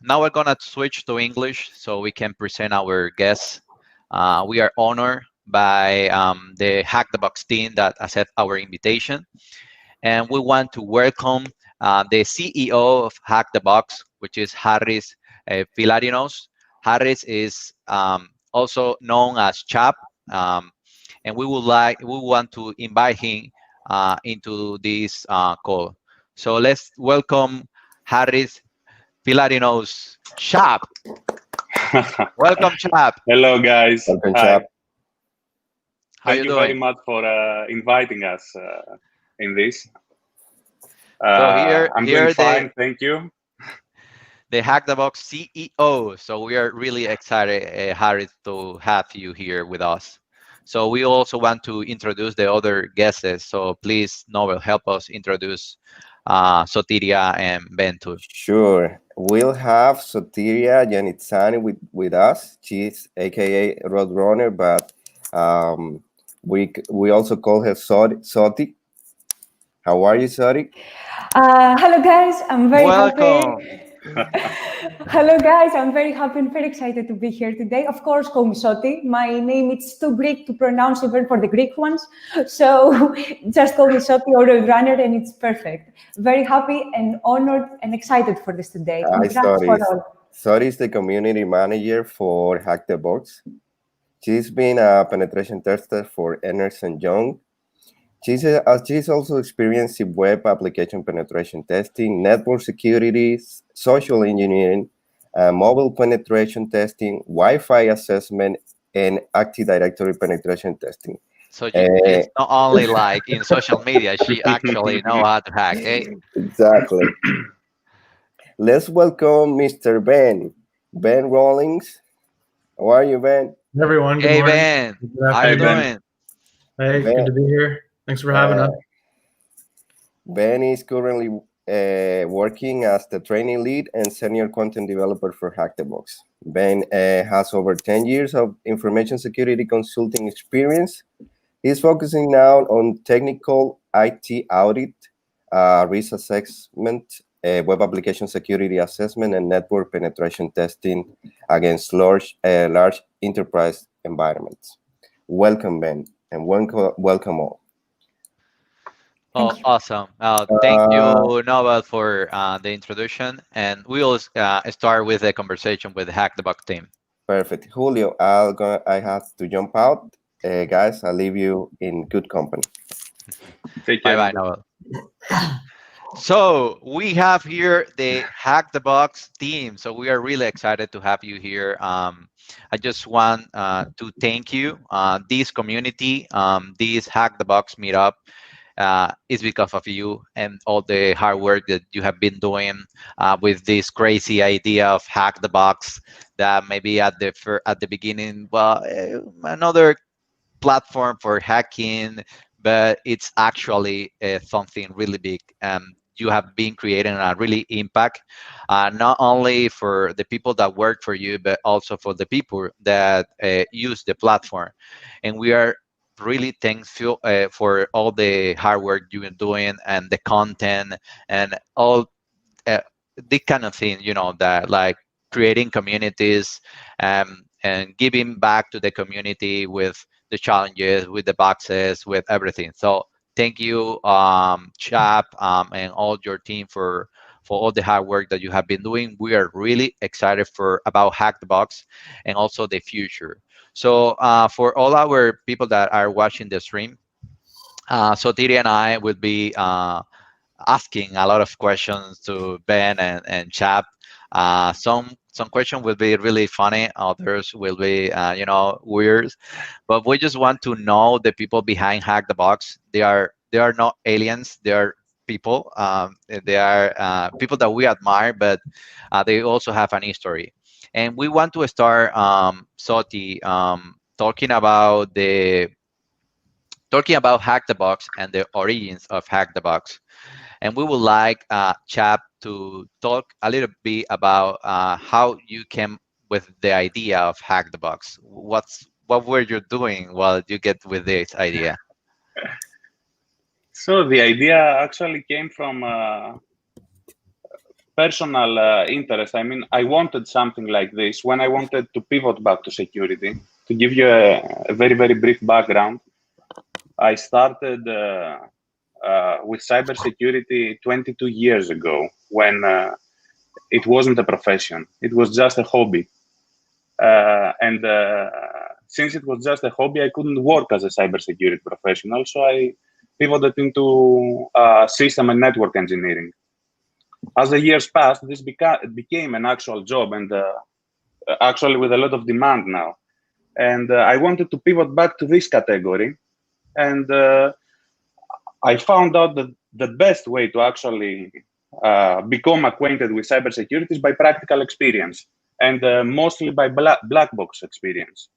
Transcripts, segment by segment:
Now we're gonna switch to English so we can present our guests. We are honored by the Hack the Box team that accept our invitation, and we want to welcome the CEO of Hack the Box, which is Harris Filarinos. Harris is also known as Chap, um, and we want to invite him into this call. So let's welcome Harris Filarinos. Chap. Welcome, Chap. Hello, guys. Welcome, Hi. Chap. How Thank you you very doing? much for inviting us in this. So here I'm doing fine, the thank you. HackTheBox CEO. So we are really excited, Harris, to have you here with us. So we also want to introduce the other guests. So please, Noel, help us introduce Sotiria and Ben too. Sure. We'll have Sotiria Janitsani with us. She's aka Roadrunner, but we also call her Soti. How are you, Soti? Hello guys, I'm very Welcome. happy. Hello guys, I'm very happy and very excited to be here today. Of course, call me Soti. My name is too Greek to pronounce even for the Greek ones. So just call me Soti or Roadrunner and it's perfect. Very happy and honored and excited for this today. Hi, Congrats for Soti. all. Soti is the community manager for Hack the Box. She's been a penetration tester for Emerson Young. She's also experienced in web application penetration testing, network security, social engineering, mobile penetration testing, Wi-Fi assessment, and Active Directory penetration testing. So it's not only like in social media, she actually know how to hack. Eh? Exactly. Let's welcome Mr. Ben Rawlings. How are you, Ben? Hey everyone, good Hey morning. Ben, Good how you Hey, Ben. doing? Hey, Ben. good to be here. Thanks for having us. Ben is currently working as the training lead and senior content developer for HackTheBox. Ben has over 10 years of information security consulting experience. He's focusing now on technical IT audit, risk assessment, web application security assessment, and network penetration testing against large enterprise environments. Welcome, Ben, and welcome all. Oh, Thank you. awesome. Thank you, Noel, for the introduction. And we'll start with a conversation with the Hack the Box team. Perfect. Julio, I have to jump out. Guys, I'll leave you in good company. Take care. Bye-bye, Noel. So we have here the Hack the Box team. So we are really excited to have you here. I just want to thank you. This community, this Hack the Box meetup, is because of you and all the hard work that you have been doing with this crazy idea of Hack the Box. That maybe at the beginning, well, another platform for hacking, but it's actually something really big. You have been creating a really impact, not only for the people that work for you, but also for the people that use the platform. And we are really thankful for all the hard work you've been doing and the content and all this kind of thing, that like creating communities and giving back to the community with the challenges, with the boxes, with everything. So thank you, Chap, and all your team for all the hard work that you have been doing. We are really excited about Hack the Box and also the future. So for all our people that are watching the stream, so Tiri and I will be asking a lot of questions to Ben and Chap. Some questions will be really funny, others will be weird, but we just want to know the people behind Hack the Box. They are not aliens. They are people. They are people that we admire, but they also have an history. And we want to start, Soti, talking about Hack the Box and the origins of Hack the Box. And we would like Chap to talk a little bit about how you came with the idea of Hack the Box. What were you doing while you get with this idea? So the idea actually came from personal interest. I mean, I wanted something like this when I wanted to pivot back to security. To give you a very, very brief background, I started with cybersecurity 22 years ago when it wasn't a profession. It was just a hobby. And since it was just a hobby, I couldn't work as a cybersecurity professional. So I pivoted into system and network engineering. As the years passed, this became an actual job, and actually with a lot of demand now. And I wanted to pivot back to this category. And I found out that the best way to actually become acquainted with cybersecurity is by practical experience, and mostly by black box experience.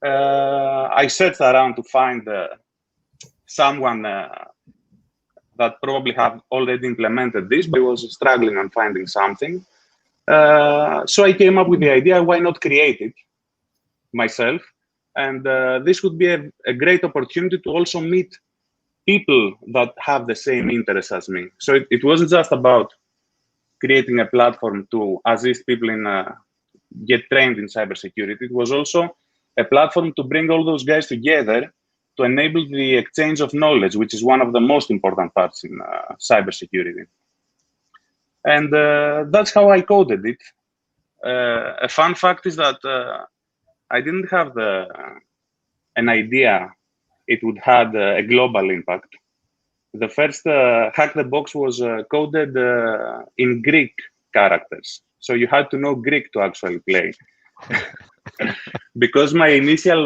I searched around to find someone that probably have already implemented this, but I was struggling on finding something. So I came up with the idea, why not create it myself? And this would be a great opportunity to also meet people that have the same interests as me. So it wasn't just about creating a platform to assist people in get trained in cybersecurity. It was also a platform to bring all those guys together to enable the exchange of knowledge, which is one of the most important parts in cybersecurity. And that's how I coded it. A fun fact is that I didn't have an idea it would have a global impact. The first HackTheBox was coded in Greek characters. So you had to know Greek to actually play. Because my initial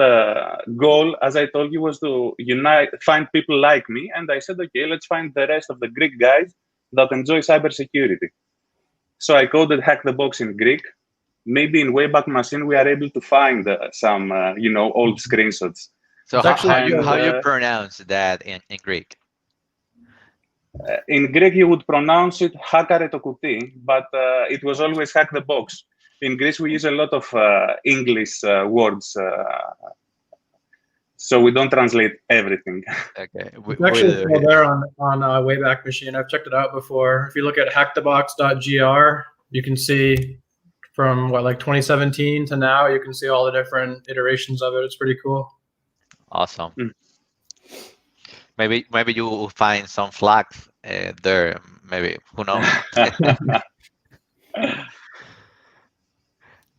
goal, as I told you, was to find people like me. And I said, okay, let's find the rest of the Greek guys that enjoy cybersecurity. So I coded HackTheBox in Greek. Maybe in Wayback Machine, we are able to find some, old screenshots. So how you pronounce that in Greek? In Greek, you would pronounce it hakare to kuti, but it was always HackTheBox. In Greece, we use a lot of English words, so we don't translate everything. Okay. It's actually still there on Wayback Machine. I've checked it out before. If you look at HackTheBox.gr, you can see from like 2017 to now, you can see all the different iterations of it. It's pretty cool. Awesome. Maybe you will find some flags there. Maybe, who knows?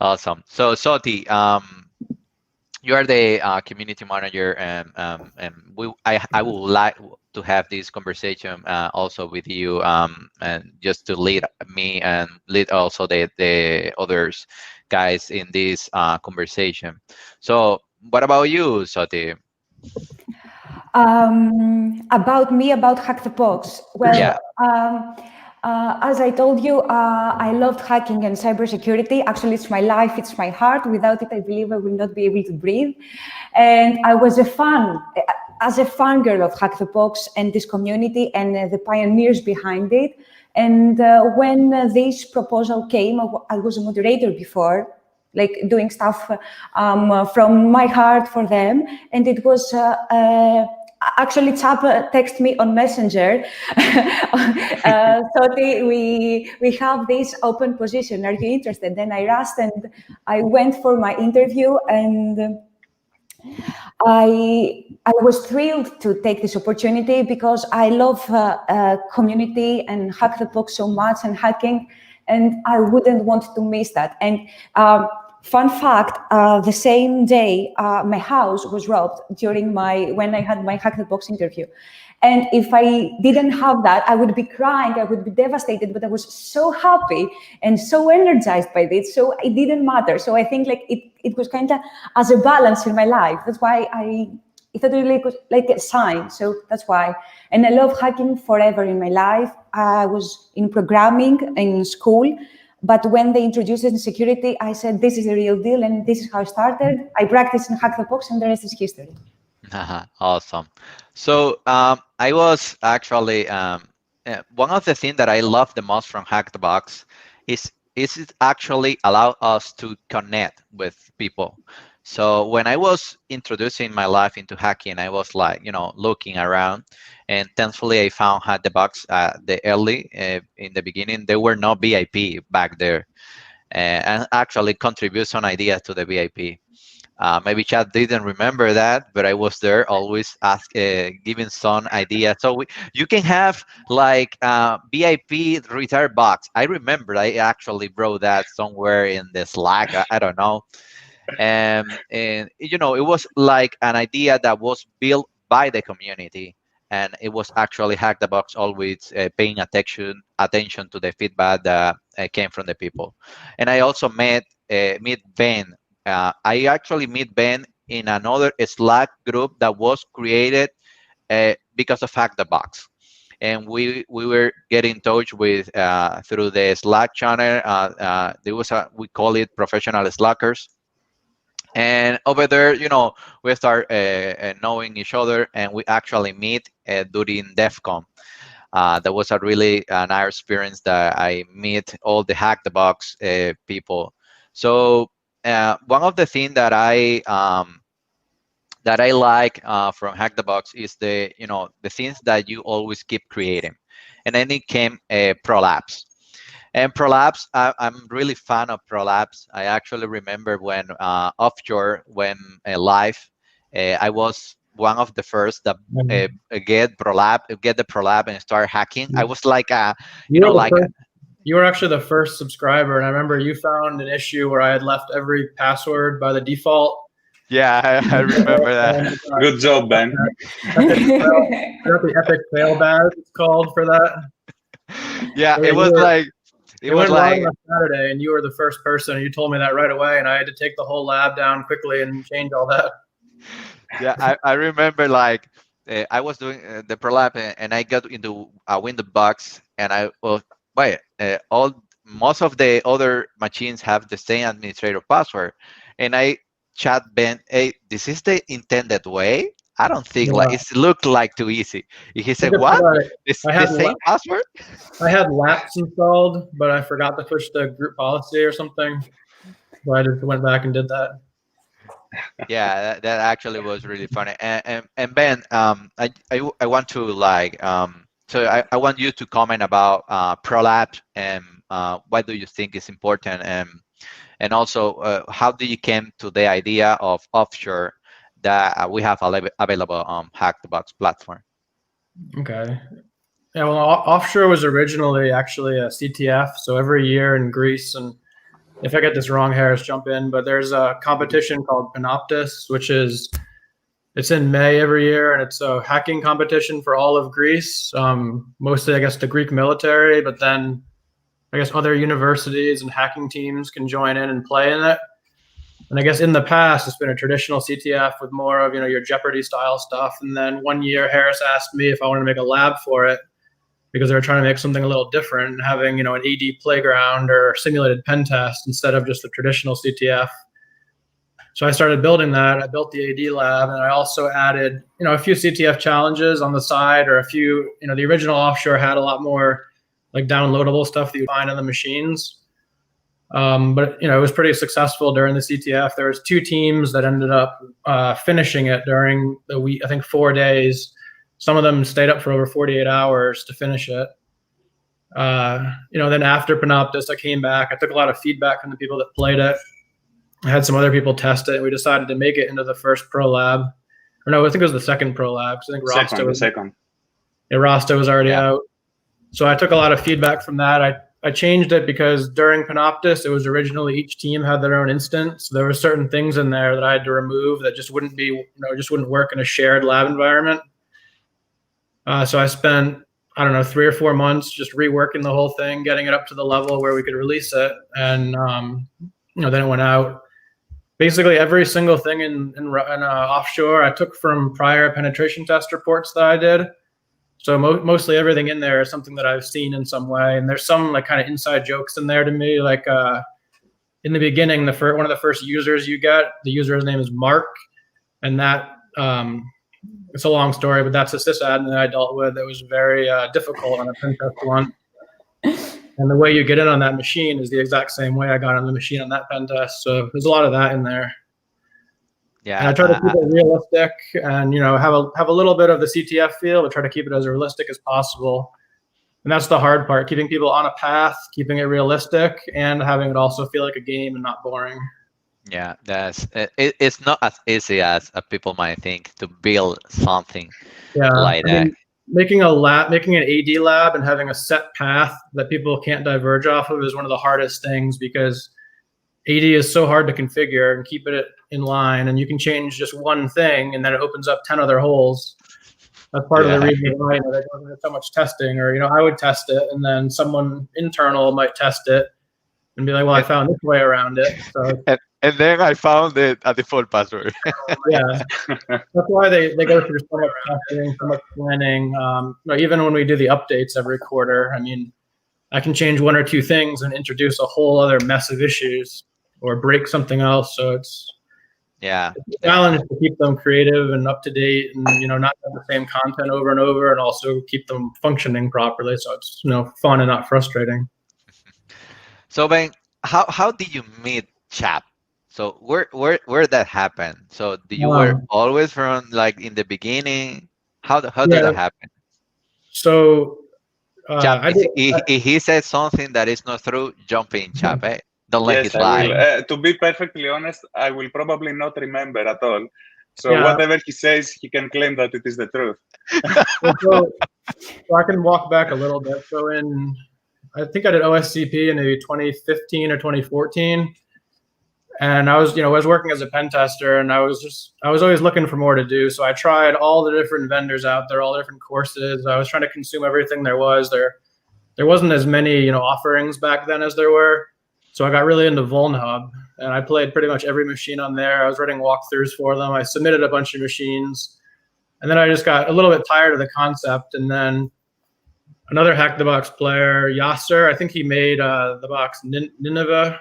Awesome. So Soti, you are the community manager, and I would like to have this conversation also with you, and just to lead me and lead also the others guys in this conversation. So what about you, Soti? About me, about HackTheBox. Well, yeah. As I told you, I loved hacking and cybersecurity. Actually, it's my life, it's my heart. Without it, I believe I will not be able to breathe. And I was a fan girl of HackTheBox and this community and the pioneers behind it. And when this proposal came, I was a moderator before, like doing stuff from my heart for them. And it was actually Chap texted me on Messenger. Soti, we have this open position. Are you interested? Then I rushed and I went for my interview, and I was thrilled to take this opportunity because I love community and HackTheBox so much and hacking, and I wouldn't want to miss that. And fun fact, the same day, my house was robbed when I had my HackTheBox interview. And if I didn't have that, I would be crying, I would be devastated, but I was so happy and so energized by this, so it didn't matter. So I think like it was kind of as a balance in my life. That's why it thought really was like a sign, so that's why. And I love hacking forever in my life. I was in programming in school, but when they introduced it in security, I said, this is a real deal, and this is how I started. I practiced in HackTheBox, and the rest is history. Awesome. So I was actually, one of the things that I love the most from HackTheBox is it actually allow us to connect with people. So when I was introducing my life into hacking, I was like, looking around, and thankfully I found HackTheBox the early in the beginning. There were no VIP back there, and actually contribute some ideas to the VIP. Maybe Chad didn't remember that, but I was there always giving some ideas. So you can have like VIP retired box. I remember I actually wrote that somewhere in the Slack. I don't know. And it was like an idea that was built by the community, and it was actually HackTheBox always paying attention to the feedback that came from the people. And I also meet Ben. I actually meet Ben in another Slack group that was created because of HackTheBox. And we were getting in touch with through the Slack channel. There was we call it professional Slackers. And over there, we start knowing each other, and we actually meet during DEF CON. That was a really nice experience that I meet all the HackTheBox people. So one of the things that I like from HackTheBox is the things that you always keep creating. And then it came ProLabs. And ProLabs, I'm really fan of ProLabs. I actually remember when offshore went live, I was one of the first that get the ProLab and start hacking. I was like you were actually the first subscriber, and I remember you found an issue where I had left every password by the default. Yeah, I remember that. Good job, Ben. The epic fail badge it's called for that. Yeah, it was like. It was like on Saturday, and you were the first person. You told me that right away, and I had to take the whole lab down quickly and change all that. Yeah, I remember like I was doing the ProLab, and I got into a Windows box, and most of the other machines have the same administrator password, and I chat Ben, hey, this is the intended way. I don't think it looked like too easy. He said, "What? It's the same password?" I had laps installed, but I forgot to push the group policy or something. So I just went back and did that. Yeah, that actually was really funny. And Ben, I want to so I want you to comment about ProLab and why do you think it's important, and also how do you came to the idea of offshore that we have available on HackTheBox platform? Okay. Yeah, well, offshore was originally actually a CTF. So every year in Greece, and if I get this wrong, Harris, jump in, but there's a competition called Panoptis, it's in May every year, and it's a hacking competition for all of Greece, mostly, I guess, the Greek military, but then I guess other universities and hacking teams can join in and play in it. And I guess in the past, it's been a traditional CTF with more of, your Jeopardy style stuff. And then one year, Harris asked me if I wanted to make a lab for it because they were trying to make something a little different, having, an AD playground or simulated pen test instead of just the traditional CTF. So I started building that. I built the AD lab, and I also added, a few CTF challenges on the side, or a few, the original offshore had a lot more like downloadable stuff that you find on the machines. But it was pretty successful during the CTF. There was 2 teams that ended up finishing it during the week, I think 4 days. Some of them stayed up for over 48 hours to finish it. Then after Panoptis, I came back. I took a lot of feedback from the people that played it. I had some other people test it, and we decided to make it into the first Pro Lab. Or no, I think it was the second Pro Lab. I think Rasta was second. Yeah, Rasta was already out. So I took a lot of feedback from that. I changed it because during Panoptis, it was originally each team had their own instance. So there were certain things in there that I had to remove that just wouldn't be, just wouldn't work in a shared lab environment. So I spent, 3 or 4 months just reworking the whole thing, getting it up to the level where we could release it. And, then it went out. Basically, every single thing in offshore I took from prior penetration test reports that I did. So mostly everything in there is something that I've seen in some way. And there's some like kind of inside jokes in there to me. Like in the beginning, one of the first users you get, the user's name is Mark. And that, it's a long story, but that's a sysadmin that I dealt with. It was very difficult on a pen test one. And the way you get in on that machine is the exact same way I got on the machine on that pen test. So there's a lot of that in there. Yeah. And I try to keep it realistic, and have a little bit of the CTF feel, but try to keep it as realistic as possible. And that's the hard part: keeping people on a path, keeping it realistic, and having it also feel like a game and not boring. Yeah, it's not as easy as people might think to build something like that. Making an AD lab and having a set path that people can't diverge off of is one of the hardest things, because AD is so hard to configure and keep it in line, and you can change just one thing and then it opens up 10 other holes. That's part of the reason why there wasn't so much testing, or I would test it and then someone internal might test it and be like, well, I found this way around it. So and then I found a default password. Yeah, that's why they go through so much testing, so much planning. Even when we do the updates every quarter, I mean, I can change one or two things and introduce a whole other mess of issues or break something else. So it's a challenge to keep them creative and up to date, and not have the same content over and over, and also keep them functioning properly. So it's fun and not frustrating. So Ben, how did you meet Chap? So where that happen? So did you were always from like in the beginning? How did that happen? So Chap, if he says something that is not true, jump in, Chap. Don't let his lie. To be perfectly honest, I will probably not remember at all. So whatever he says, he can claim that it is the truth. So I can walk back a little bit. So I think I did OSCP in maybe 2015 or 2014. And I was working as a pen tester, and I was always looking for more to do. So I tried all the different vendors out there, all the different courses. I was trying to consume everything there was. There wasn't as many, offerings back then as there were. So I got really into VulnHub, and I played pretty much every machine on there. I was writing walkthroughs for them. I submitted a bunch of machines, and then I just got a little bit tired of the concept. And then another HackTheBox player, Yasser, I think he made the box Nineveh.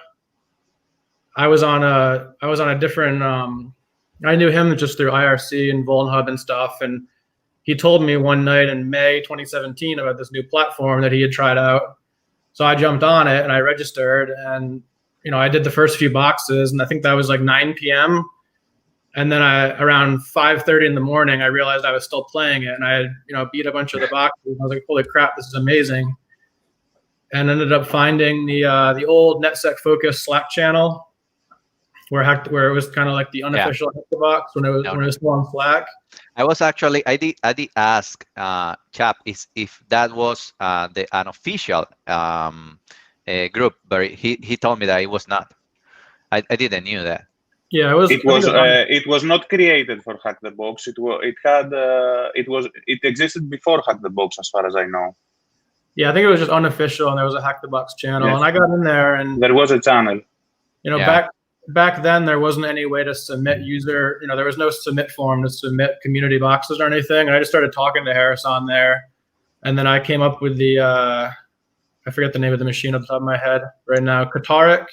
I was on a different, I knew him just through IRC and VulnHub and stuff. And he told me one night in May 2017 about this new platform that he had tried out. So I jumped on it and I registered, and, I did the first few boxes, and I think that was like 9 p.m. And then around 5:30 in the morning, I realized I was still playing it, and I had, beat a bunch of the boxes. And I was like, holy crap, this is amazing. And ended up finding the old NetSec Focus Slack channel, where it was kind of like the unofficial HackTheBox when it was still on Slack. I did ask Chap if that was an official group, but he told me that it was not. I didn't knew that. Yeah, it was not created for HackTheBox. It existed before HackTheBox, as far as I know. Yeah, I think it was just unofficial, and there was a HackTheBox channel, and I got in there, and there was a channel. Back then, there wasn't any way to submit user, there was no submit form to submit community boxes or anything. And I just started talking to Harris on there. And then I came up with I forget the name of the machine off the top of my head right now, Kataric.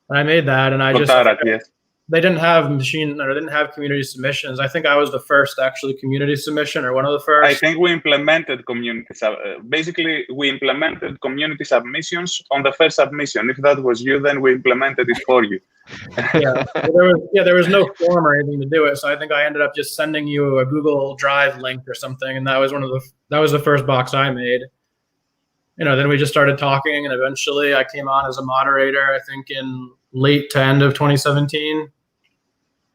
And I made that, and they didn't have community submissions. I think I was the first actually community submission, or one of the first. I think we implemented basically we implemented community submissions on the first submission. If that was you, then we implemented it for you. There was no form or anything to do it. So I think I ended up just sending you a Google Drive link or something, and that was the first box I made. Then we just started talking, and eventually I came on as a moderator, I think in late to end of 2017.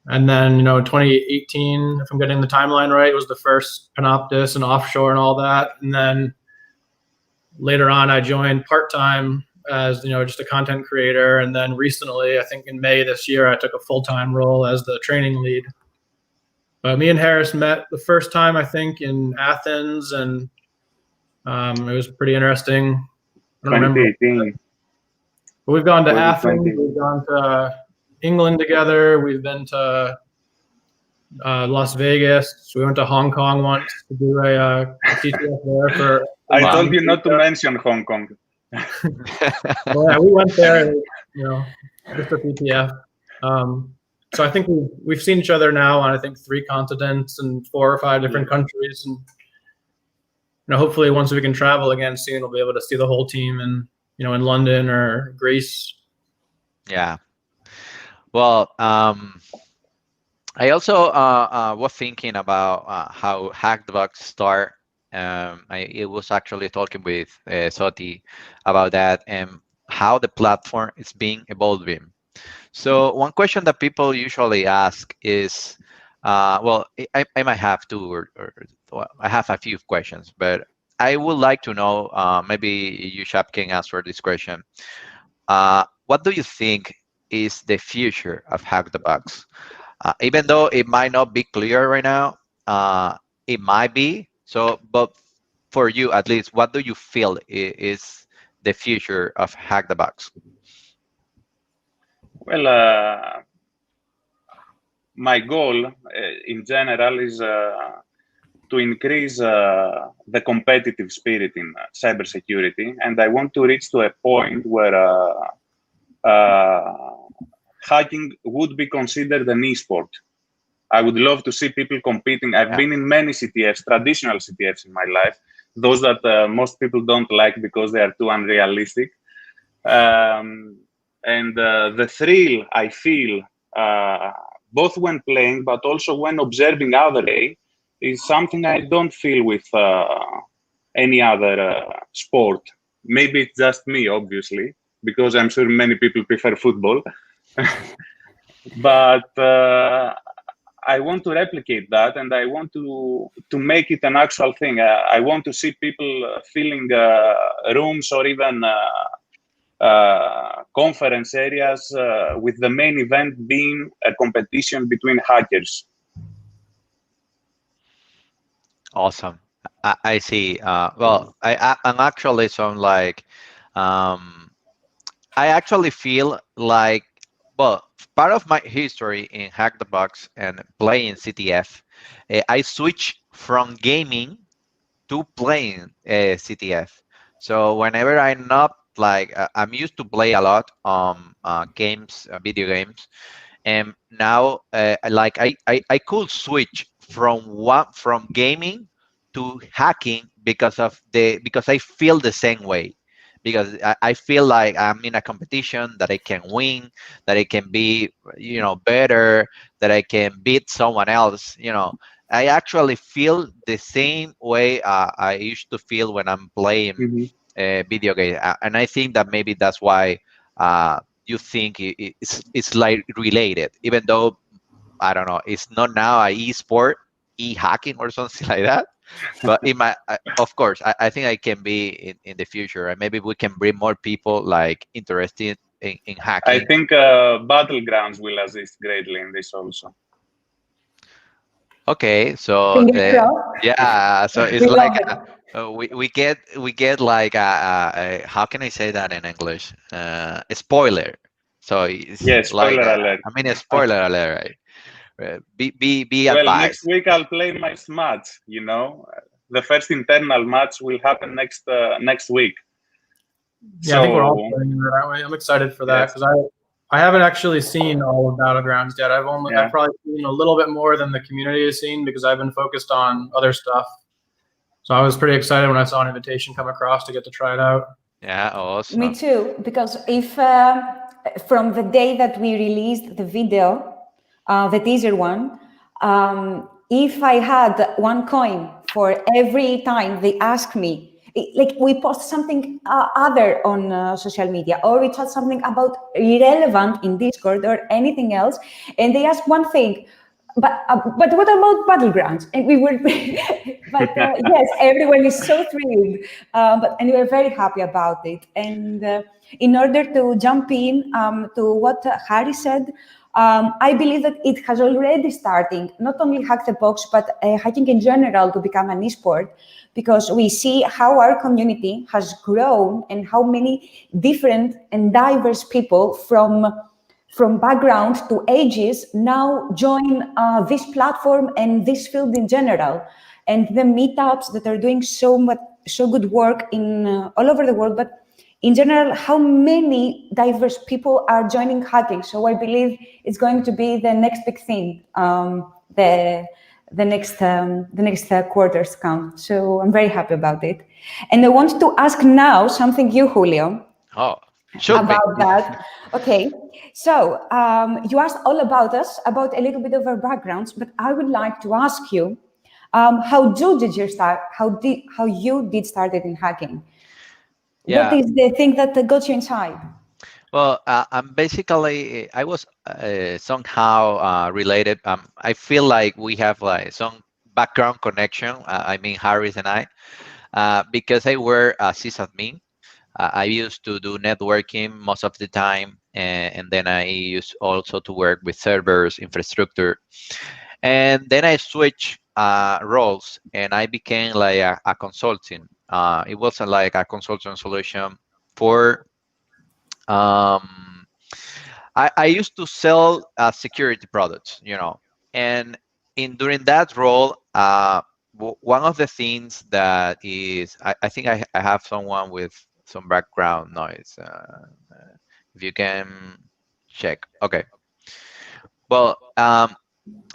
And then, 2018, if I'm getting the timeline right, was the first Panoptis and offshore and all that. And then later on, I joined part-time as, just a content creator. And then recently, I think in May this year, I took a full-time role as the training lead. But me and Harris met the first time, I think, in Athens, and it was pretty interesting. I don't remember. But we've gone to Athens, we've gone to England together, we've been to Las Vegas, we went to Hong Kong once to do a CTF there. I told you not to mention Hong Kong. We went there, just a CTF. So I think we've seen each other now on, I think, 3 continents and 4 or 5 different countries. And hopefully once we can travel again soon, we'll be able to see the whole team in London or Greece. Yeah. Well, I also was thinking about how HackTheBox start. It was actually talking with Soti about that and how the platform is being evolving. So one question that people usually ask is, well, I might have two well, I have a few questions, but I would like to know, maybe you, Shap, can answer this question. What do you think is the future of HackTheBox? Even though it might not be clear right now, it might be. So, but for you at least, what do you feel is the future of HackTheBox? Well, my goal in general is to increase the competitive spirit in cybersecurity, and I want to reach to a point where hacking would be considered an e-sport. I would love to see people competing. I've been in many CTFs, traditional CTFs in my life, those that most people don't like because they are too unrealistic. And the thrill I feel, both when playing, but also when observing other A, is something I don't feel with any other sport. Maybe it's just me, obviously, because I'm sure many people prefer football. But I want to replicate that, and I want to make it an actual thing. I want to see people filling rooms or even conference areas with the main event being a competition between hackers. Awesome. I see. Well, I'm actually some like, I actually feel like, well, part of my history in HackTheBox and playing CTF, I switched from gaming to playing CTF. So whenever I'm not like, I'm used to play a lot games, video games, and now like I could switch from gaming to hacking because I feel the same way, because I feel like I'm in a competition that I can win, that I can be, you know, better, that I can beat someone else, you know. I actually feel the same way I used to feel when I'm playing video game, and I think that maybe that's why you think it's like related, even though I don't know, it's not now a e-sport, e-hacking or something like that. But in my, of course, I think I can be in the future, and maybe we can bring more people like interested in hacking. I think Battlegrounds will assist greatly in this also. Okay, so yeah, so it's like we get like how can I say that in English? A spoiler. So it's like spoiler alert. I mean a spoiler alert, right? Be well, advised. Next week I'll play my match. You know, the first internal match will happen next week. Yeah, so, I think we're all playing it that way. I'm excited for that because I haven't actually seen all of Battlegrounds yet. I've probably seen a little bit more than the community has seen because I've been focused on other stuff. So I was pretty excited when I saw an invitation come across to get to try it out. Yeah, awesome. Me too, because if from the day that we released the video, the teaser one, if I had one coin for every time they ask me, like we post something other on social media, or we chat something about irrelevant in Discord or anything else, and they ask one thing, but what about Battlegrounds? And we were, but yes, everyone is so thrilled, and we're very happy about it. And in order to jump in to what Harry said, I believe that it has already starting, not only HackTheBox, but hacking in general to become an esport, because we see how our community has grown and how many different and diverse people from background to ages now join this platform and this field in general. And the meetups that are doing so good work in all over the world, but in general, how many diverse people are joining hacking. So I believe it's going to be the next big thing, the next quarters come. So I'm very happy about it. And I want to ask now something you, Julio. Oh. Should be. about that. Okay, so you asked all about us, about a little bit of our backgrounds, but I would like to ask you, how did you start? How you did started in hacking? What Yeah. is the thing that got you inside? Well, I'm basically, I was somehow related. I feel like we have like some background connection. I mean, Harris and I, because I were a sysadmin. I used to do networking most of the time, and then I used also to work with servers, infrastructure, and then I switched roles, and I became like a consulting. It wasn't like a consulting solution for. Um, I used to sell security products, and in during that role, one of the things that is, I think I have someone with some background noise. If you can check, okay. Well,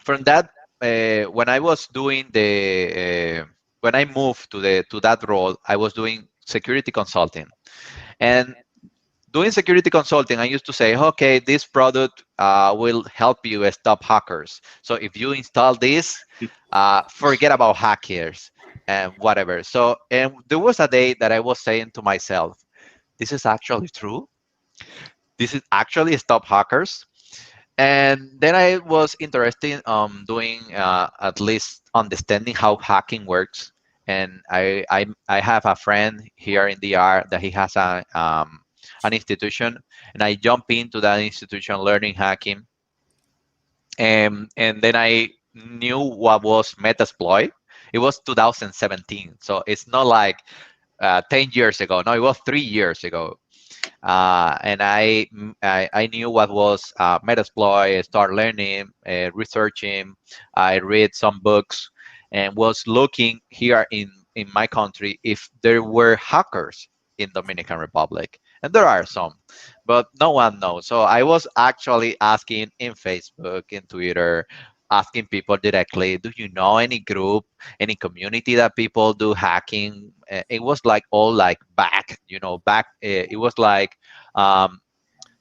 from that, when I was doing when I moved to that role, I was doing security consulting, and doing security consulting, I used to say, okay, this product will help you stop hackers. So if you install this, forget about hackers and whatever. So, and there was a day that I was saying to myself, this is actually true. This is actually stop hackers. And then I was interested in doing at least understanding how hacking works. And I have a friend here in DR that he has an institution, and I jump into that institution learning hacking. And then I knew what was Metasploit. It was 2017, so it's not like 10 years ago. No, it was 3 years ago. And I knew what was Metasploit, start learning, researching. I read some books and was looking here in my country if there were hackers in Dominican Republic. And there are some, but no one knows. So I was actually asking in Facebook, in Twitter, asking people directly, do you know any group, any community that people do hacking? It was like all like back. It was like um,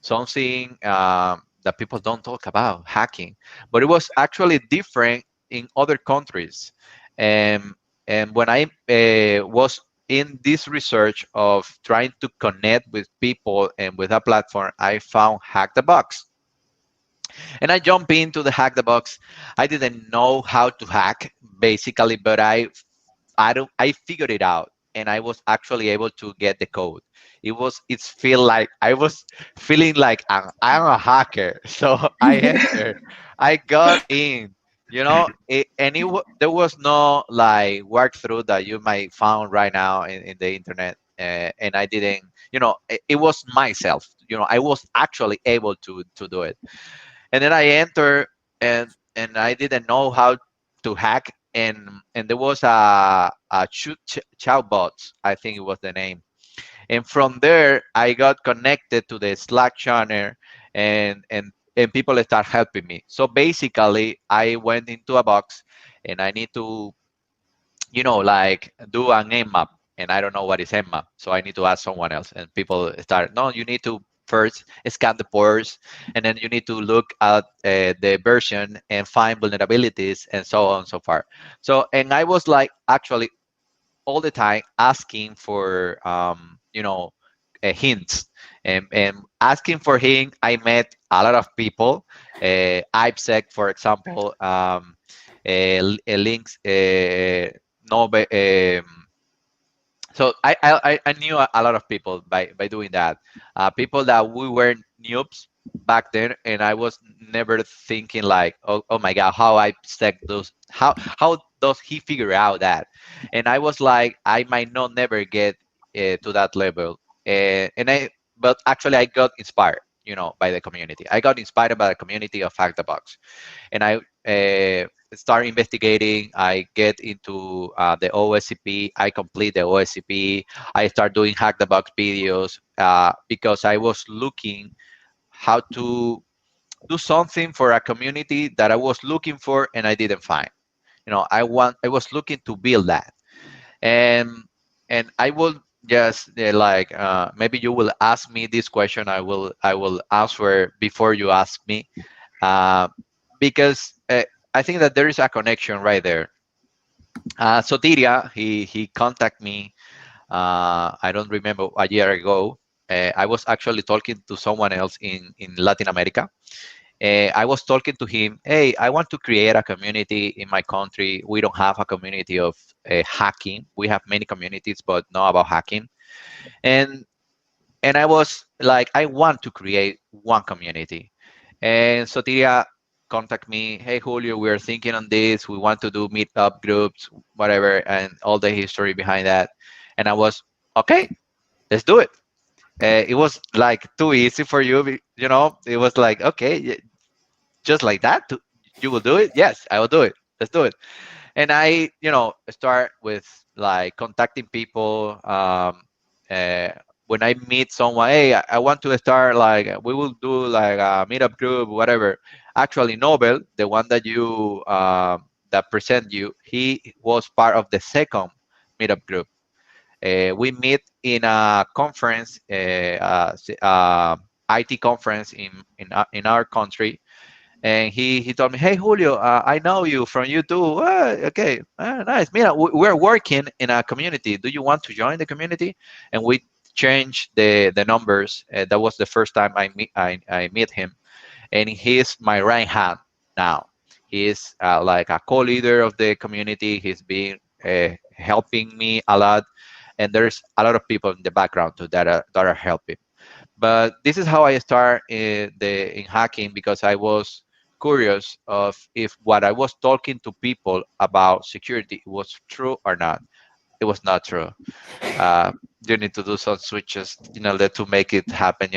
something that people don't talk about hacking, but it was actually different in other countries. And and when I was in this research of trying to connect with people and with a platform, I found HackTheBox. And I jump into the HackTheBox. I didn't know how to hack basically, but I figured it out, and I was actually able to get the code. It's feel like I was feeling like I'm a hacker. So I entered, I got in, there was no like workthrough that you might found right now in the internet. And I didn't, it was myself, I was actually able to do it. And then I entered, and I didn't know how to hack, and there was a chatbot, I think it was the name. And from there I got connected to the Slack channel, and people start helping me. So basically I went into a box, and I need to, like do an nmap, and I don't know what is nmap, so I need to ask someone else. And people start, no, you need to first scan the ports, and then you need to look at the version and find vulnerabilities, and so on and so far. So, and I was like actually all the time asking for hints, and asking for hint. I met a lot of people, IPSec, for example, links, no, so I knew a lot of people by doing that. People that we were noobs back then, and I was never thinking like, oh my god, how I stack those, how does he figure out that? And I was like, I might not never get to that level. But actually I got inspired, by the community. I got inspired by the community of HackTheBox, and I start investigating. I get into the OSCP. I complete the OSCP. I start doing HackTheBox videos because I was looking how to do something for a community that I was looking for and I didn't find. I was looking to build that, and and I will Yes, like maybe you will ask me this question. I will answer before you ask me, uh, because I think that there is a connection right there. Sotiria, he contacted me. I don't remember, a year ago. I was actually talking to someone else in Latin America. I was talking to him. Hey, I want to create a community in my country. We don't have a community of hacking. We have many communities, but not about hacking. And I was like, I want to create one community. And Sotiria contact me, hey Julio, we're thinking on this. We want to do meetup groups, whatever, and all the history behind that. And I was, okay, let's do it. It was like too easy for you, It was like, okay, just like that, you will do it. Yes, I will do it. Let's do it. And I, start with like contacting people. Uh, when I meet someone, hey, I want to start, like, we will do like a meetup group, whatever. Actually, Nobel, the one that you that present you, he was part of the second meetup group. We meet in a conference, IT conference in our country, and he told me, hey Julio, I know you from YouTube. Okay, nice. Mira, we're working in a community. Do you want to join the community? And we changed the numbers. That was the first time I meet him, and he's my right hand now. He is like a co-leader of the community. He's been helping me a lot, and there's a lot of people in the background too that are helping. But this is how I start in hacking, because I was curious of if what I was talking to people about security was true or not. It was not true. Uh, you need to do some switches, to make it happen.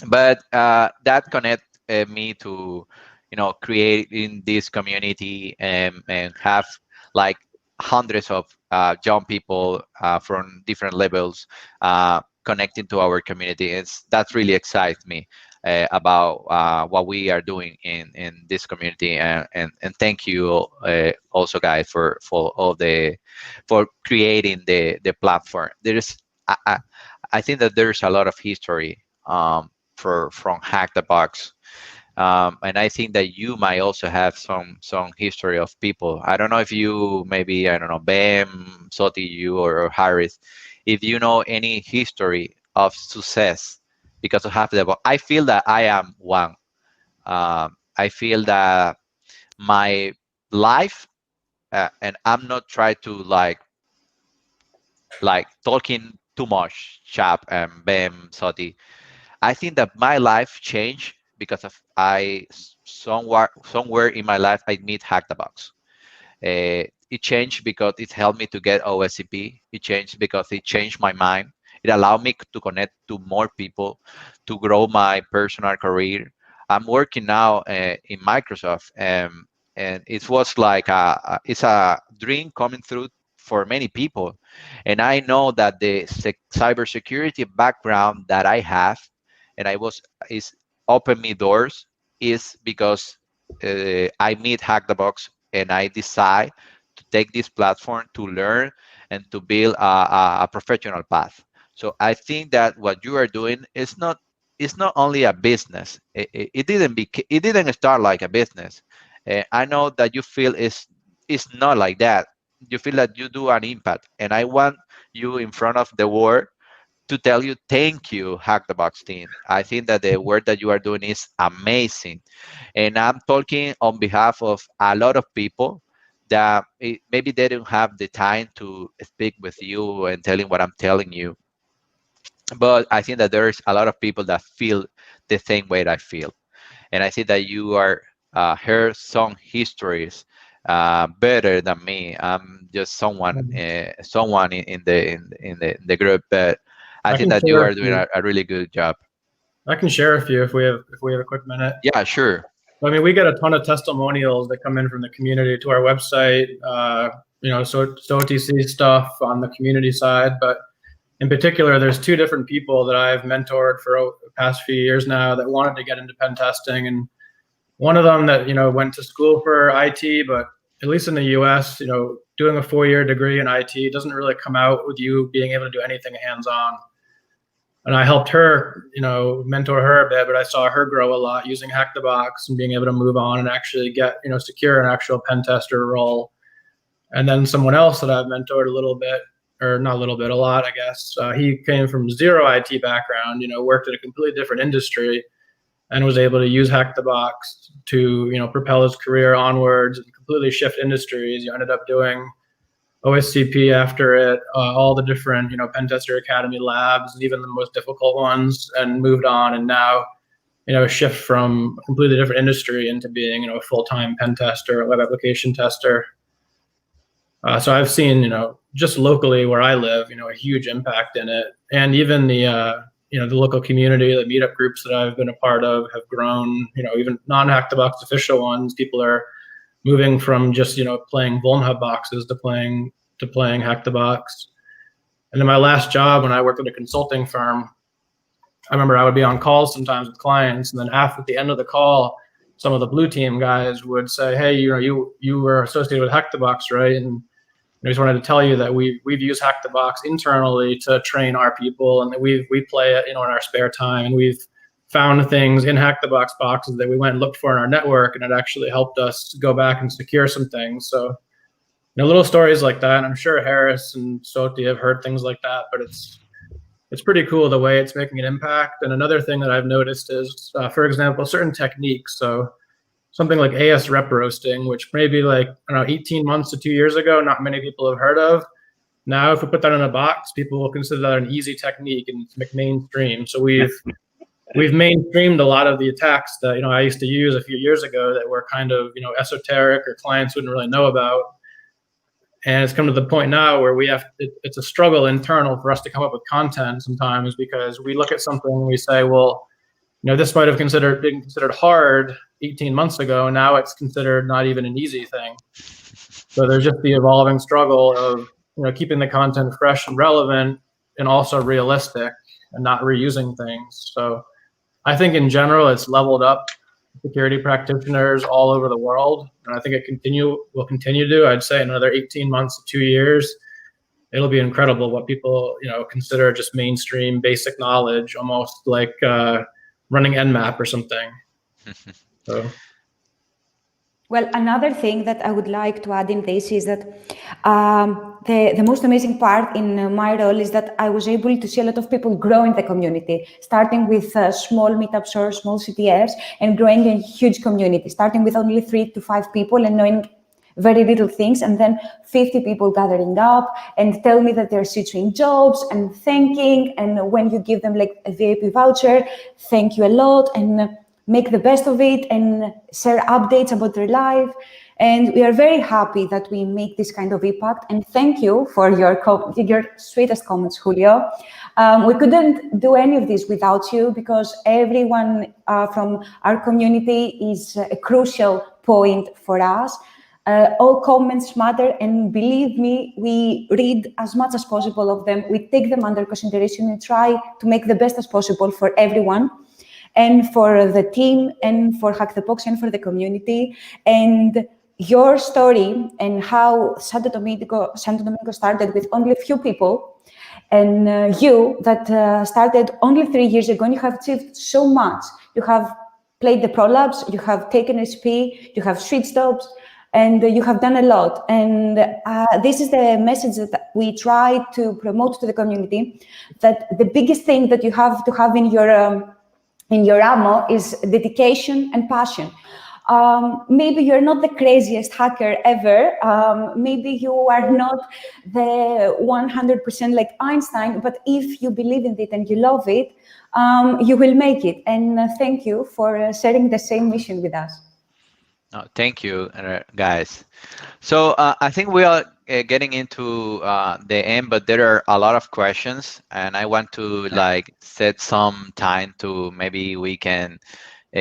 But that connect me to, creating this community, and have like hundreds of young people from different levels connecting to our community. That really excites me about what we are doing in this community. And thank you also, guys, for creating the platform. I think that there's a lot of history from HackTheBox. And I think that you might also have some history of people. I don't know if you, maybe, I don't know, Bam, Soti, you, or Harris, if you know any history of success because of HackTheBox. I feel that I am one. I feel that my life, and I'm not trying to like talking too much, Chap and Bam, Soti. I think that my life changed because of somewhere in my life I meet HackTheBox. It changed because it helped me to get OSCP. It changed because it changed my mind. It allowed me to connect to more people, to grow my personal career. I'm working now in Microsoft, and it was like it's a dream coming through for many people. And I know that the cybersecurity background that I have, and is open me doors, is because I meet HackTheBox, and I decide to take this platform to learn and to build a professional path. So I think that what you are doing is not, it's not only a business. It didn't start like a business. I know that you feel it's not like that. You feel that you do an impact, and I want you in front of the world to tell you thank you, HackTheBox team. I think that the work that you are doing is amazing, and I'm talking on behalf of a lot of people that maybe they don't have the time to speak with you and telling what I'm telling you. But I think that there's a lot of people that feel the same way that I feel, and I think that you are heard some histories better than me. I'm just someone in the group, but I I think can that you share are a doing few. a really good job. I can share a few if we have a quick minute. Yeah, sure. I mean, we get a ton of testimonials that come in from the community to our website. So OTC stuff on the community side, but in particular, there's two different people that I've mentored for the past few years now that wanted to get into pen testing, and one of them that went to school for IT, but at least in the U.S., doing a 4-year degree in IT doesn't really come out with you being able to do anything hands-on. And I helped her, mentor her a bit, but I saw her grow a lot using HackTheBox and being able to move on and actually get, secure an actual pen tester role. And then someone else that I've mentored a little bit, or not a little bit, a lot, I guess. He came from zero IT background, worked in a completely different industry, and was able to use HackTheBox to, propel his career onwards and completely shift industries. He ended up doing OSCP after it, all the different, Pen Tester Academy labs, even the most difficult ones, and moved on. And now, shift from a completely different industry into being, a full-time pen tester, a web application tester. So I've seen, just locally where I live, a huge impact in it. And even the local community, the meetup groups that I've been a part of have grown, even non-HackTheBox official ones. People are moving from just, playing Vulnhub boxes to playing HackTheBox. And in my last job, when I worked at a consulting firm, I remember I would be on calls sometimes with clients, and then at the end of the call, some of the blue team guys would say, "Hey, you were associated with HackTheBox, right?" And I just wanted to tell you that we've used HackTheBox internally to train our people, and that we play it, in our spare time, and we've found things in HackTheBox boxes that we went and looked for in our network, and it actually helped us go back and secure some things. So, little stories like that. And I'm sure Harris and Soti have heard things like that, but it's pretty cool the way it's making an impact. And another thing that I've noticed is, for example, certain techniques. So something like AS rep roasting, which maybe 18 months to 2 years ago, not many people have heard of. Now, if we put that in a box, people will consider that an easy technique and it's mainstream. So we've mainstreamed a lot of the attacks that, I used to use a few years ago that were kind of, esoteric or clients wouldn't really know about. And it's come to the point now where it's a struggle internal for us to come up with content sometimes, because we look at something and we say, well, this might have been considered hard 18 months ago. Now it's considered not even an easy thing. So there's just the evolving struggle of, keeping the content fresh and relevant and also realistic and not reusing things. So I think in general, it's leveled up security practitioners all over the world. And I think will continue to. I'd say another 18 months to 2 years, it'll be incredible what people, consider just mainstream basic knowledge, almost like running Nmap or something. So. Well, another thing that I would like to add in this is that the most amazing part in my role is that I was able to see a lot of people grow in the community, starting with small meetups or small CTFs and growing a huge community, starting with only 3 to 5 people and knowing very little things, and then 50 people gathering up and tell me that they're switching jobs and thanking, and when you give them like a VIP voucher, thank you a lot, and make the best of it and share updates about their life. And we are very happy that we make this kind of impact. And thank you for your sweetest comments, Julio. We couldn't do any of this without you, because everyone from our community is a crucial point for us. All comments matter, and believe me, we read as much as possible of them. We take them under consideration and try to make the best as possible for everyone, and for the team, and for HackTheBox, and for the community. And your story and how Santo Domingo started with only a few people, and you that started only 3 years ago, and you have achieved so much. You have played the Pro Labs, you have taken SP, you have switched jobs, and you have done a lot. And this is the message that we try to promote to the community, that the biggest thing that you have to have in your ammo is dedication and passion. Maybe you're not the craziest hacker ever. Maybe you are not the 100% like Einstein, but if you believe in it and you love it, you will make it. And thank you for sharing the same mission with us. Thank you, guys. So I think we are getting into the end, but there are a lot of questions, and I want to set some time to maybe we can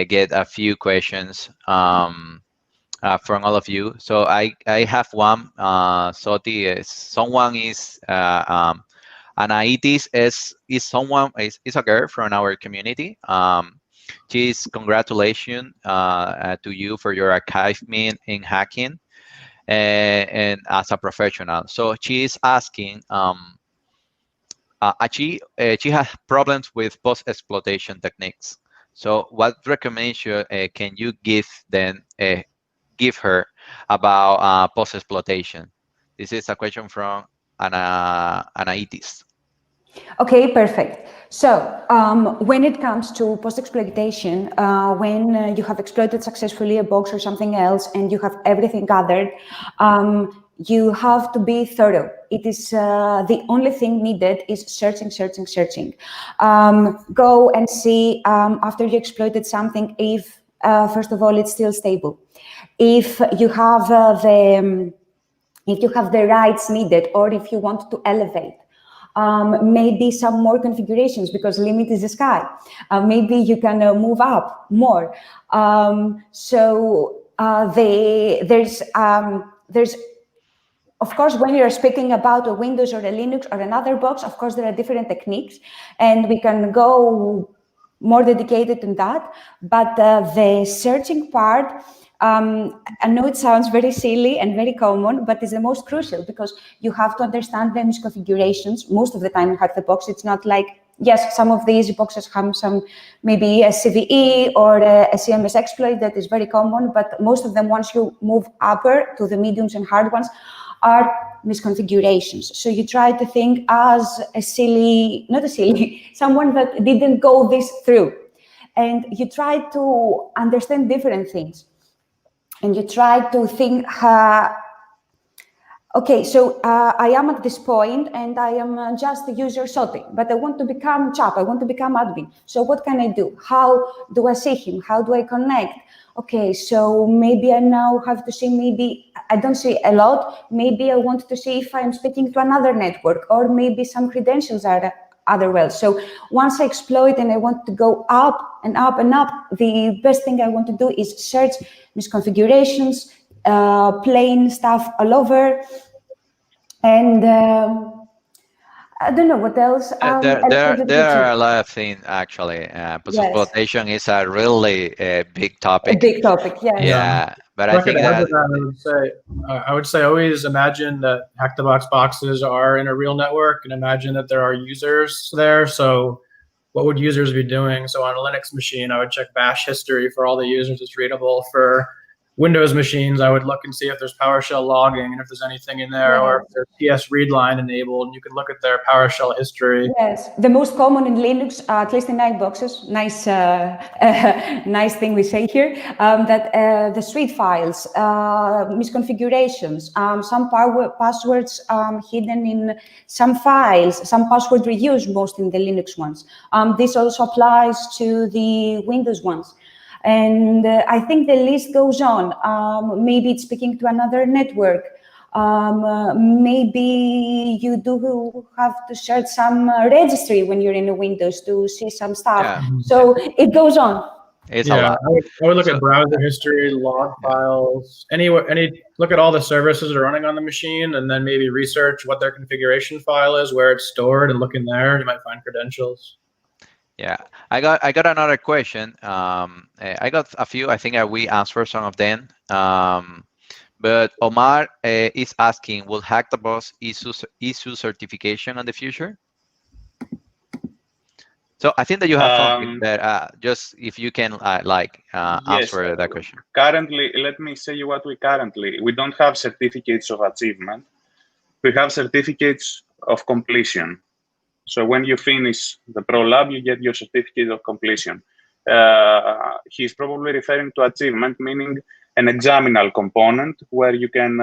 get a few questions from all of you. So I have one. Soti, someone is Anaitis is a girl from our community. She's congratulations to you for your achievement in hacking. and as a professional. So she is asking, she has problems with post-exploitation techniques. So what recommendation can you give her about post-exploitation? This is a question from Anaitis. Okay, perfect. So when it comes to post-exploitation, when you have exploited successfully a box or something else and you have everything gathered, you have to be thorough. It is the only thing needed is searching. Go and see after you exploited something if, first of all, it's still stable. If you have the rights needed, or if you want to elevate. Maybe some more configurations, because limit is the sky. Maybe you can move up more. There's of course, when you're speaking about a Windows or a Linux or another box, of course, there are different techniques, and we can go more dedicated to that. But the searching part, I know it sounds very silly and very common, but it's the most crucial, because you have to understand the misconfigurations. Most of the time in HackTheBox, it's not like, yes, some of these boxes have some, maybe a CVE or a CMS exploit that is very common, but most of them, once you move upper to the mediums and hard ones, are misconfigurations. So you try to think as someone that didn't go this through. And you try to understand different things. And you try to think, okay, so I am at this point and I am just a user sorting, but I want to become chap, I want to become admin. So what can I do? How do I see him? How do I connect? Okay, so maybe I now have to see, maybe I don't see a lot. Maybe I want to see if I'm speaking to another network, or maybe some credentials are other well. So once I exploit and I want to go up and up and up, the best thing I want to do is search misconfigurations, plain stuff all over. And I don't know what else. There are a lot of things, actually. Post-exploitation is a really big topic. A big topic, yes. Yeah, but I think that I would say always imagine that HackTheBox boxes are in a real network, and imagine that there are users there. So what would users be doing? So on a Linux machine, I would check bash history for all the users. It's readable. For Windows machines, I would look and see if there's PowerShell logging and if there's anything in there, or if there's PS read line enabled, and you can look at their PowerShell history. Yes, the most common in Linux, at least in boxes, nice thing we say here, that the suite files, misconfigurations, some passwords hidden in some files, some password reuse, most in the Linux ones. This also applies to the Windows ones. And I think the list goes on. Maybe it's speaking to another network. Maybe you do have to search some registry when you're in a Windows to see some stuff. Yeah. So it goes on. It's a lot. I would look at browser history, log files, look at all the services that are running on the machine, and then maybe research what their configuration file is, where it's stored, and look in there. You might find credentials. Yeah, I got another question. I got a few. I think we answered some of them. But Omar is asking, will HackTheBox issue certification in the future? So I think that you have something that just if you can answer that question. Currently, let me say you what we don't have certificates of achievement. We have certificates of completion. So when you finish the Pro Lab, you get your certificate of completion. He's probably referring to achievement, meaning an examinal component where you can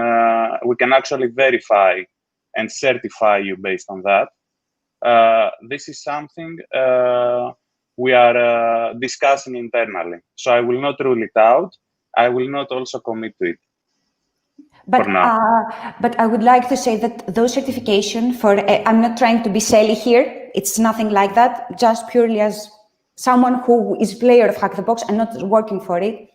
we can actually verify and certify you based on that. This is something we are discussing internally. So I will not rule it out. I will not also commit to it. But I would like to say that those certification I'm not trying to be silly here. It's nothing like that. Just purely as someone who is a player of HackTheBox and not working for it.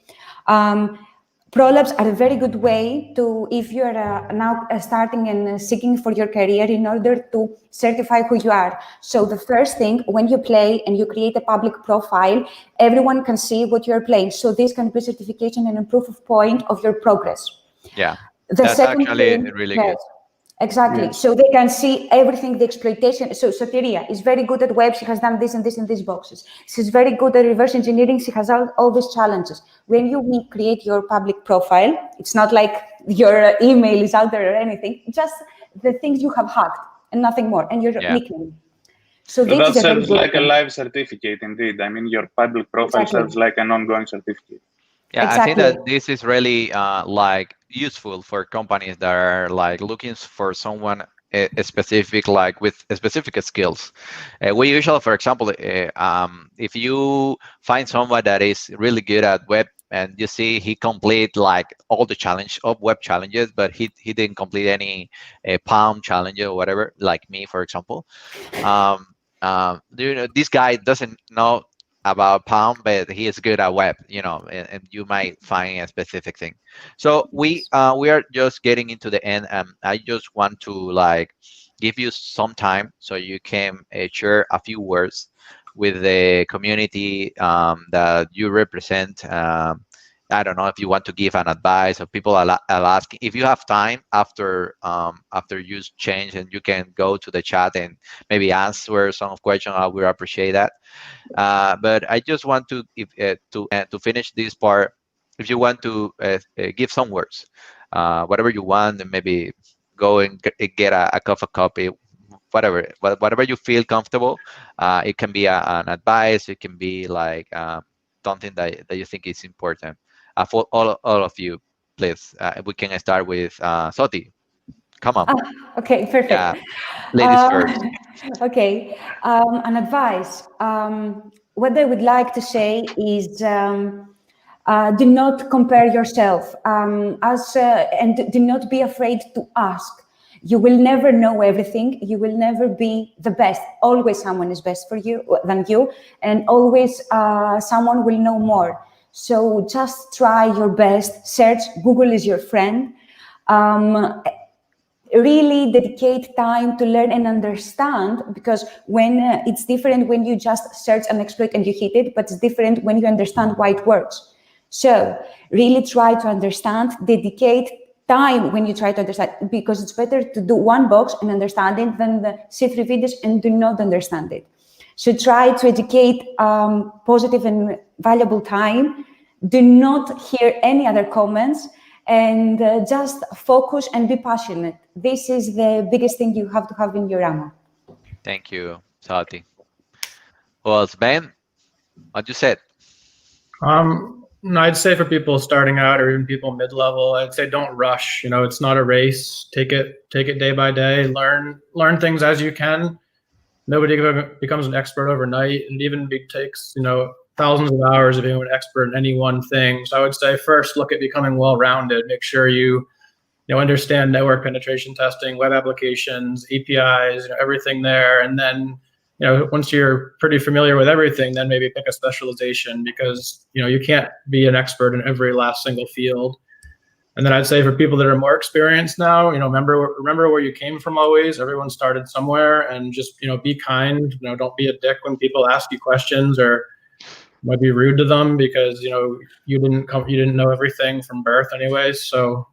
Pro Labs are a very good way to, if you're now starting and seeking for your career, in order to certify who you are. So the first thing, when you play and you create a public profile, everyone can see what you're playing. So this can be certification and a proof of point of your progress. Yeah. The That's second actually thing, really yes, good. exactly. Yeah. So they can see everything, the exploitation. So Soteria is very good at web. She has done this and this and these boxes. She's very good at reverse engineering. She has all these challenges. When you create your public profile, it's not like your email is out there or anything, just the things you have hacked and nothing more, and your nickname. So this That is a very serves good like a thing. live certificate, indeed. I mean, your public profile Exactly. serves like an ongoing certificate. Yeah, I think Exactly. that this is really like useful for companies that are like looking for someone a specific, like with specific skills. We usually, for example, if you find someone that is really good at web and you see he complete like all the challenge of web challenges, but he didn't complete any palm challenge or whatever, like me, for example. This guy doesn't know about Palm, but he is good at web, and you might find a specific thing. So we are just getting into the end. I just want to like give you some time so you can share a few words with the community that you represent. I don't know if you want to give an advice or people are asking. If you have time after you change, and you can go to the chat and maybe answer some questions, I would appreciate that. But I just want to to finish this part. If you want to give some words, whatever you want, and maybe go and get a cup of coffee, whatever you feel comfortable. It can be an advice. It can be like something that you think is important. For all of you, please. We can start with Soti. Come on. Okay, perfect. Yeah, ladies first. Okay, an advice. What I would like to say is do not compare yourself and do not be afraid to ask. You will never know everything. You will never be the best. Always someone is best for you than you, and always someone will know more. So just try your best. Search. Google is your friend. Really dedicate time to learn and understand, because when it's different when you just search an exploit and you hit it, but it's different when you understand why it works. So really try to understand, dedicate time when you try to understand, because it's better to do one box and understand it than see 3 videos and do not understand it. So try to educate positive and valuable time. Do not hear any other comments, and just focus and be passionate. This is the biggest thing you have to have in your ammo. Thank you, Sati. Well, Ben, what you said? I'd say for people starting out or even people mid-level, I'd say don't rush. It's not a race. Take it day by day. Learn things as you can. Nobody becomes an expert overnight, and even takes thousands of hours of being an expert in any one thing. So I would say first look at becoming well-rounded. Make sure you understand network penetration testing, web applications, APIs, everything there, and then once you're pretty familiar with everything, then maybe pick a specialization, because you can't be an expert in every last single field. And then I'd say for people that are more experienced now, remember where you came from always. Everyone started somewhere, and just be kind. Don't be a dick when people ask you questions or might be rude to them, because you didn't know everything from birth anyways. So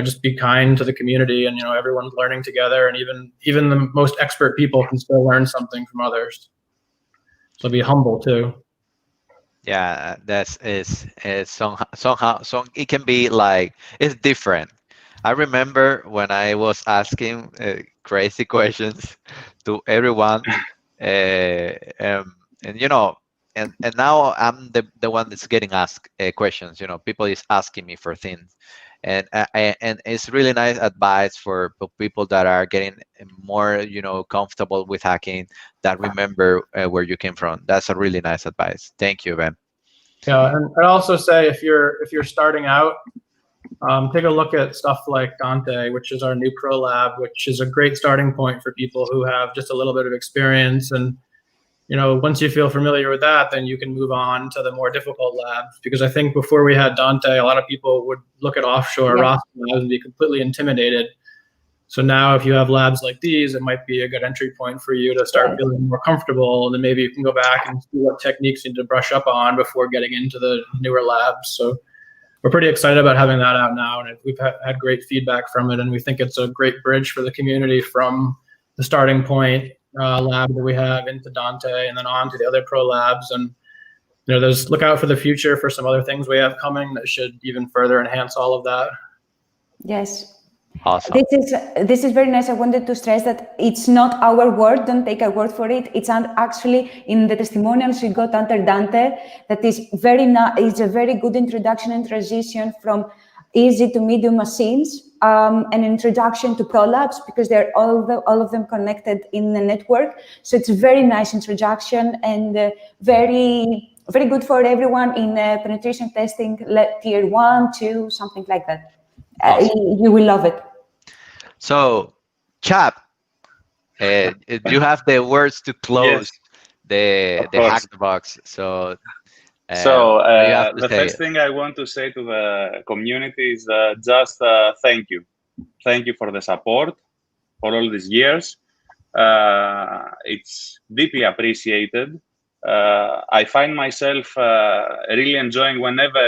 just be kind to the community, and everyone's learning together, and even the most expert people can still learn something from others. So be humble too. Yeah, is somehow it can be like it's different. I remember when I was asking crazy questions to everyone, and and now I'm the one that's getting asked questions. People is asking me for things, and it's really nice advice for people that are getting more comfortable with hacking, that remember where you came from. That's a really nice advice. Thank you, Ben. Yeah, and I'd also say if you're starting out, take a look at stuff like Dante, which is our new pro lab, which is a great starting point for people who have just a little bit of experience. And once you feel familiar with that, then you can move on to the more difficult labs. Because I think before we had Dante, a lot of people would look at offshore labs and be completely intimidated. So now if you have labs like these, it might be a good entry point for you to start feeling more comfortable. And then maybe you can go back and see what techniques you need to brush up on before getting into the newer labs. So we're pretty excited about having that out now, and we've had great feedback from it, and we think it's a great bridge for the community from the starting point lab that we have into Dante, and then on to the other pro labs. And there's look out for the future for some other things we have coming that should even further enhance all of that. Yes. Awesome. This is very nice. I wanted to stress that it's not our word. Don't take our word for it. It's actually in the testimonials we got under Dante. That is it's a very good introduction and transition from easy to medium machines, an introduction to ProLabs, because they're all of them connected in the network. So it's a very nice introduction and very good for everyone in penetration testing, tier 1, 2, something like that. Awesome. You will love it. So, Chap, you have the words to close the HackTheBox. So, the first thing I want to say to the community is just thank you. Thank you for the support for all these years. It's deeply appreciated. I find myself really enjoying whenever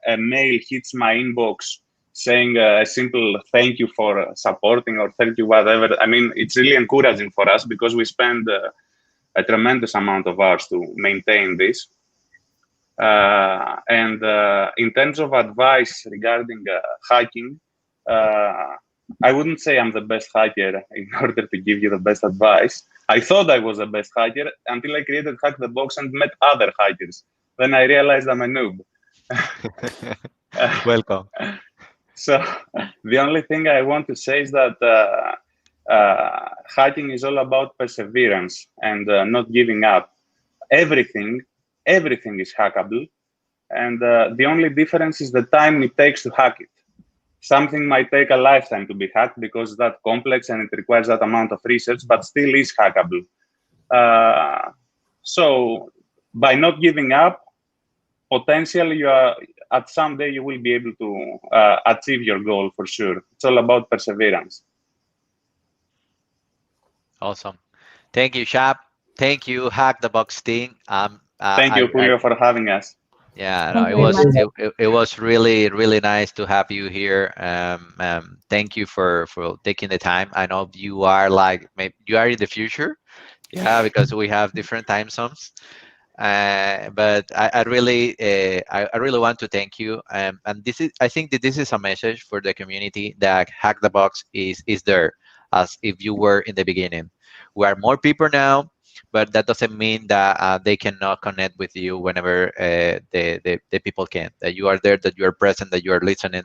a mail hits my inbox saying a simple thank you for supporting or thank you whatever. I mean, it's really encouraging for us because we spend a tremendous amount of hours to maintain this. And in terms of advice regarding hacking, I wouldn't say I'm the best hacker in order to give you the best advice. I thought I was the best hacker until I created HackTheBox and met other hackers. Then I realized I'm a noob. Welcome. So the only thing I want to say is that hacking is all about perseverance and not giving up. Everything is hackable, and the only difference is the time it takes to hack it. Something might take a lifetime to be hacked because it's that complex and it requires that amount of research, but still is hackable. So by not giving up, potentially at some day you will be able to achieve your goal for sure. It's all about perseverance. Awesome. Thank you, Chap. Thank you, HackTheBox team. Thank you, Julio, for having us. Yeah, no, it was really nice to have you here. Thank you for taking the time. I know you are maybe you are in the future, yeah, because we have different time zones. But I really want to thank you. And I think that this is a message for the community that HackTheBox is there as if you were in the beginning. We are more people now, but that doesn't mean that they cannot connect with you whenever the people can. That you are there, that you are present, that you are listening,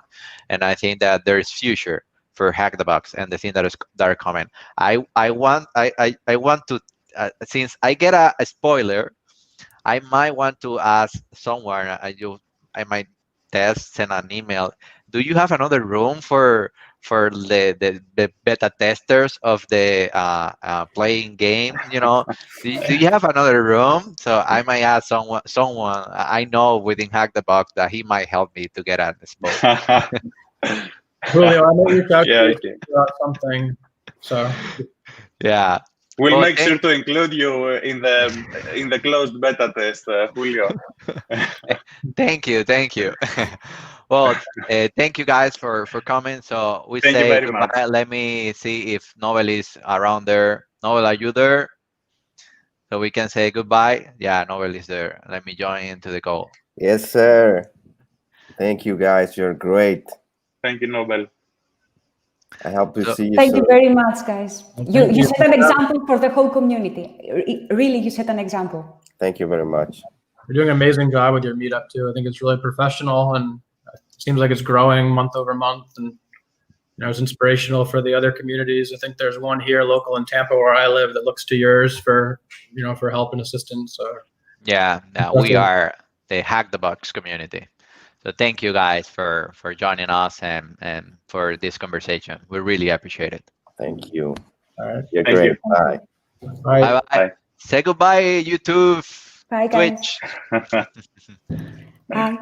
and I think that there is future for HackTheBox and the things that are coming. I want to since I get a spoiler, I might want to ask someone. I might send an email. Do you have another room for the beta testers of the playing game? Do you have another room? So I might ask someone I know within HackTheBox that he might help me to get an exposure. Julio, I know you talked about something. So yeah. We'll make sure to include you in the closed beta test, Julio. Thank you. Well, thank you guys for coming. So we say goodbye. Much. Let me see if Nobel is around there. Nobel, are you there? So we can say goodbye. Yeah, Nobel is there. Let me join into the call. Yes, sir. Thank you, guys. You're great. Thank you, Nobel. I hope to see you Thank soon. you very much, guys. You set an example for the whole community. Really, you set an example. Thank you very much. You're doing an amazing job with your meetup, too. I think it's really professional, and it seems like it's growing month over month. And it's inspirational for the other communities. I think there's one here local in Tampa where I live that looks to yours for help and assistance. So yeah, we are the HackTheBox community. So thank you guys for joining us and for this conversation. We really appreciate it. Thank you. All right. You're great. Bye. Bye. Bye. Say goodbye, YouTube. Bye, guys. Twitch. Bye.